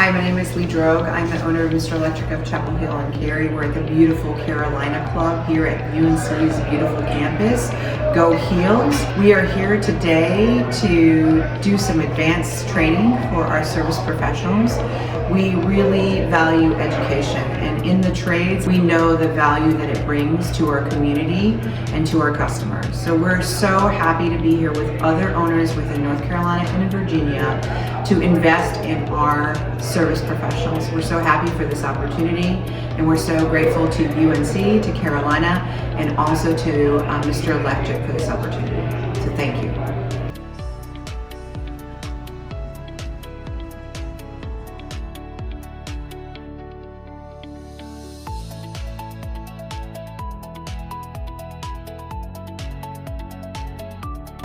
Hi, my name is Lee Drogue. I'm the owner of Mr.Electric of Chapel Hill and Cary. We're at the beautiful Carolina Club here at UNC's beautiful campus. Go Heels. We are here today to do some advanced training for our service professionals. We really value education, and in the trades, we know the value that it brings to our community and to our customers. So we're so happy to be here with other owners within North Carolina and in Virginia to invest in our service professionals. We're so happy for this opportunity, and we're so grateful to UNC, to Carolina, and also to Mr.Electric for this opportunity. So thank you.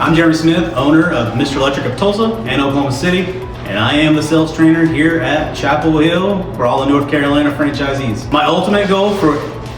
I'm Jeremy Smith, owner of Mr.Electric of Tulsa and Oklahoma City, and I am the sales trainer here at Chapel Hill for all the North Carolina franchisees. My ultimate goal for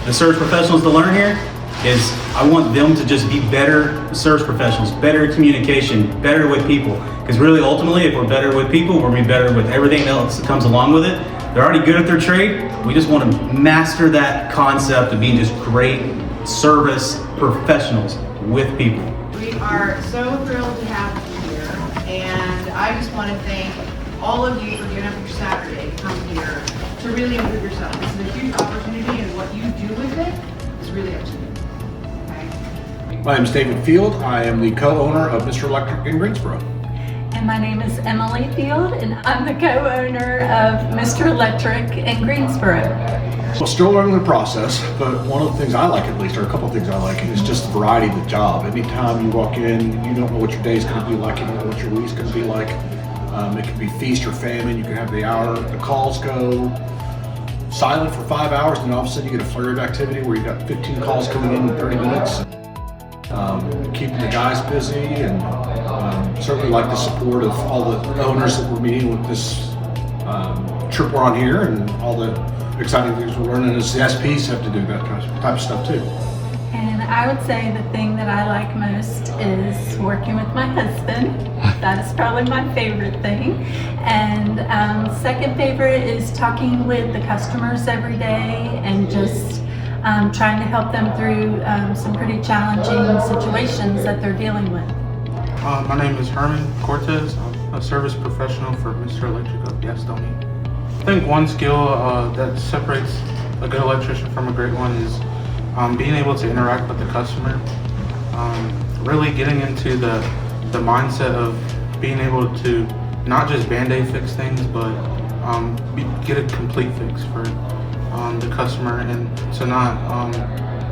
the service professionals to learn here is I want them to just be better service professionals, better communication, better with people. Because really, ultimately, if we're better with people, we're going to be better with everything else that comes along with it. They're already good at their trade. We just want to master that concept of being just great service professionals with people. We are so thrilled to have you here, and I just want to thank all of you for getting up your Saturday to come here to really improve yourself. This is a huge opportunity, and what you do with it is really up to you. Okay? My name is David Field. I am the co-owner of Mr.Electric in Greensboro. And my name is Emily Field, and I'm the co-owner of Mr.Electric in Greensboro. Well, still learning the process, but one of the things I like, at least, or a couple of things I like, is just the variety of the job. Anytime you walk in, you don't know what your day's going to be like, you don't know what your week's going to be like. It can be feast or famine. You can have the calls go silent for 5 hours, and then all of a sudden you get a flurry of activity where you've got 15 calls coming in 30 minutes. Keeping the guys busy, and certainly like the support of all the owners that we're meeting with this trip we're on here, and all the exciting things we're learning as the SPs have to do that type of stuff too. And I would say the thing that I like most is working with my husband. That is probably my favorite thing. And second favorite is talking with the customers every day and just trying to help them through some pretty challenging situations that they're dealing with. My name is Herman Cortez. I'm a service professional for Mr.Electric of Gastonia. I think one skill that separates a good electrician from a great one is being able to interact with the customer. Really getting into the mindset of being able to not just band-aid fix things, but get a complete fix for the customer, and to not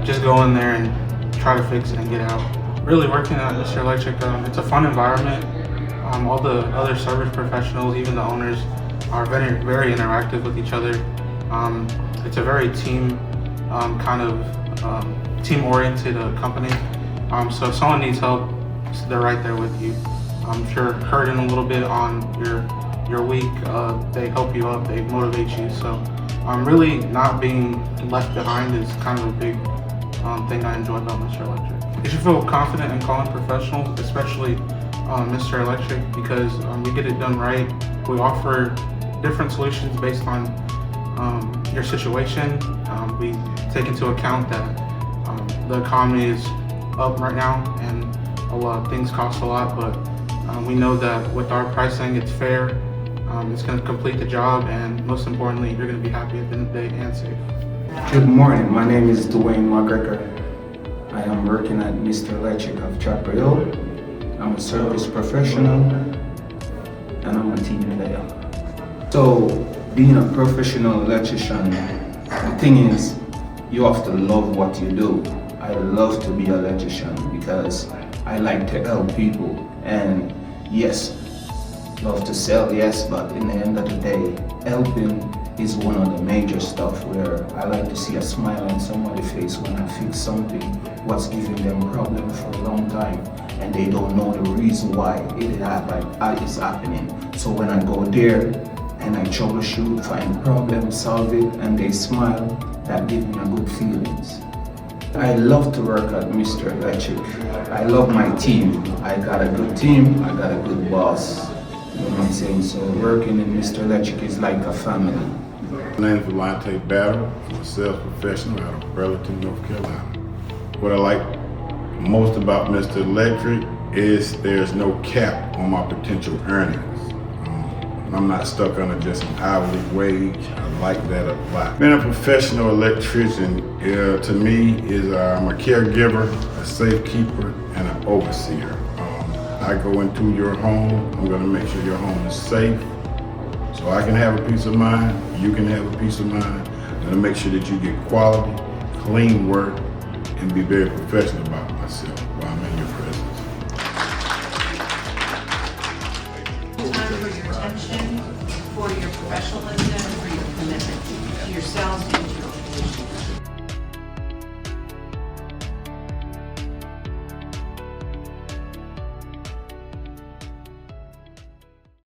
just go in there and try to fix it and get out. Really working at Mr.Electric, it's a fun environment. All the other service professionals, even the owners, are very, very interactive with each other. It's a very team-oriented company. So if someone needs help, they're right there with you. If you're hurting a little bit on your week, they help you up, they motivate you. So really not being left behind is kind of a big thing I enjoy about Mr.Electric. You should feel confident in calling professionals, especially Mr.Electric, because we get it done right. We offer different solutions based on your situation. We take into account that the economy is up right now, and a lot of things cost a lot, but we know that with our pricing, it's fair. It's going to complete the job, and most importantly, you're going to be happy at the end of the day and safe. Good morning, my name is Dwayne McGregor. I am working at Mr.Electric of Chapel Hill. I'm a service professional, and I'm a team player. So, being a professional electrician, the thing is, you have to love what you do. I love to be an electrician because I like to help people, and yes, love to sell, yes, but in the end of the day, helping is one of the major stuff where I like to see a smile on somebody's face when I fix something, what's giving them problem for a long time, and they don't know the reason why it is happening. So when I go there and I troubleshoot, find problem, solve it, and they smile, that gives me a good feelings. I love to work at Mr.Electric. I love my team. I got a good team, I got a good boss. know what I'm saying? So working in Mr. Electric is like a family. My name is Valente Battle. I'm a sales professional out of Burlington, North Carolina. What I like most about Mr. Electric is there's no cap on my potential earnings. I'm not stuck on just an hourly wage. I like that a lot. Being a professional electrician to me is I'm a caregiver, a safekeeper, and an overseer. I go into your home, I'm gonna make sure your home is safe, so I can have a peace of mind, you can have a peace of mind. I'm gonna make sure that you get quality, clean work, and be very professional about myself while I'm in your presence. Time for your attention, for your professionalism.